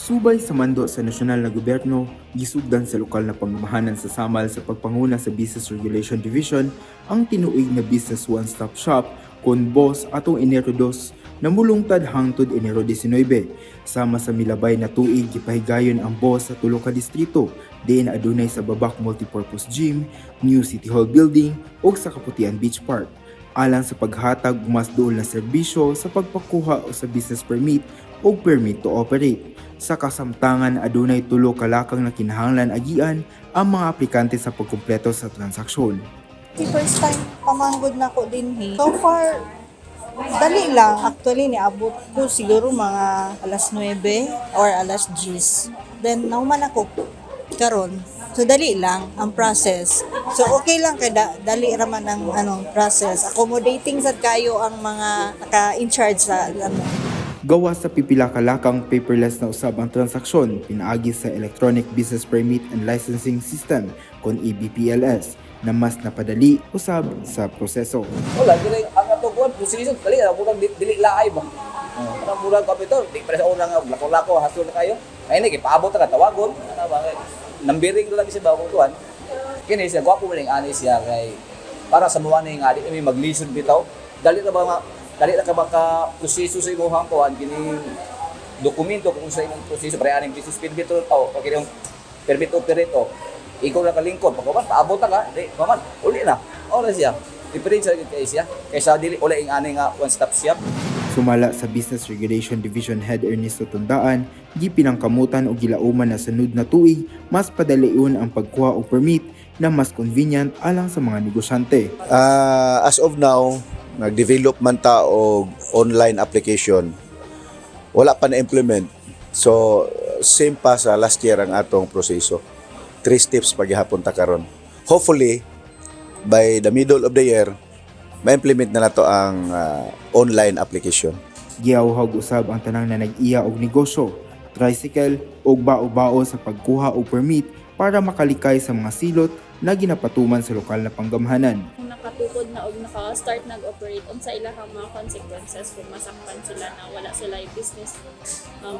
Subay sa mando sa nasyonal na gobyerno, gisugdan sa lokal na pamamahanan sa Samal sa pagpanguna sa Business Regulation Division ang tinuig na Business One-Stop Shop kon boss atong Enero 2 na mulungtad hangtod Enero 19. Sama sa milabay na tuig gipahigayon ang boss sa tulo ka distrito, diin adunay sa Babak Multipurpose Gym, New City Hall Building ug sa Kaputian Beach Park. Alang sa paghatag mas duol na serbisyo sa pagpakuha o sa business permit o permit to operate. Sa kasamtangan adunay tulo ka lakang na kinahanglan agian ang mga aplikante sa pagkumpleto sa transaksyon. First time pamanggod na ko din So far, dali lang. Actually, niabot ko siguro mga alas 9 or alas 10. Then, nauman ako karon. So, dali lang ang process. So, okay lang kay dali raman ang process. Accommodating sad kayo ang mga naka-in-charge sa Gawa sa pipila ka lakang paperless na usab ang transaksyon, pinaagi sa Electronic Business Permit and Licensing System kon EBPLS na mas napadali usab sa proseso. Wala gid ang atugon proseso dali ra murag dili laay ba. Para murag kapito, di pa sa una nga lako-lako hasol na kayo. Ay ni gipaabot ta tawagon, ana ba nambiring lang si bago tuan. Kini siya gwapo man ani siya kay para sa muwa ni nga di kami maglisod bitaw. Dali na ka baka proseso sa imong kuan kini dokumento kung sa imong proseso pre aning business permit to o kini yung permit operator. Ikaw na kalingkod pagkaman paabot ta ka di paman uli na. Ora siya. Diferensya kay siya kaysa dili uli ing ani nga one stop shop. Sumala sa Business Regulation Division Head Ernesto Tundaan, gipinangkamutan o gilauman na sunod na tuig mas padaliun ang pagkuha o permit na mas convenient alang sa mga negosyante. As of now, nag-develop man ta og online application. Wala pa na-implement. So, same pa sa last year ang atong proseso. 3 steps paghihapon ta karon. Hopefully, by the middle of the year, ma-implement na nato ang online application. Giawhag usab ang tanang na nag-iya og negosyo, tricycle ug bao-bao sa pagkuha og permit para makalikay sa mga silot na ginapatuman sa lokal na panggamhanan. Kung nakatukod na o naka-start nag-operate, unsa ilahang mga consequences kung masakpan sila na wala sila yung business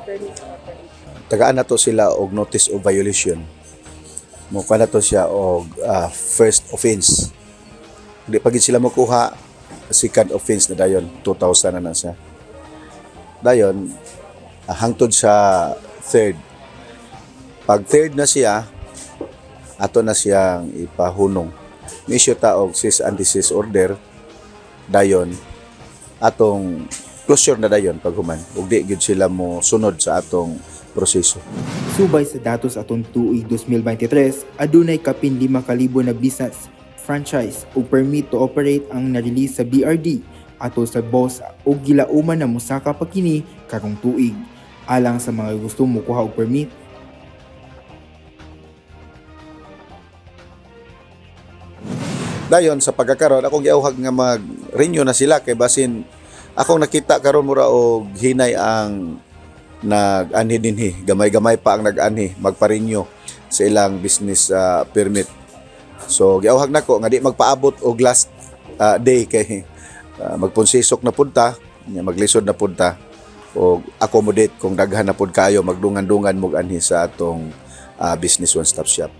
permit to operate. Tagaan na to sila og notice of violation. Mukha na to siya og first offense. Hindi pagid sila makuha, second offense na dayon, 2,000 na siya. Dayon, hangtod sa third. Pag third na siya, ato na siyang ipahunong. Issue ta og cease and desist order, dayon, atong closure na dayon paghuman. Ug di gyud sila mo sunod sa atong proseso. Subay sa datos atong tuig 2023, adunay kapin 5,000 na business, franchise o permit to operate ang na-release sa BRD ato sa boss o gilauman na musaka pa kini karong tuig. Alang sa mga gusto mokuha og permit, Dayon sa pagkakaroon akong giawhag nga mag-renew na sila kay basin akong nakita karon mura og hinay ang nag-anhi dinhi, gamay-gamay pa ang nag-anhi magpa-renew sa ilang business permit. So giawhag nako nga di magpaabot og last day kay magpunsisok na punta, maglisod na punta o accommodate kung daghan na pud kayo magdungan-dungan mo anhi sa atong business one stop shop.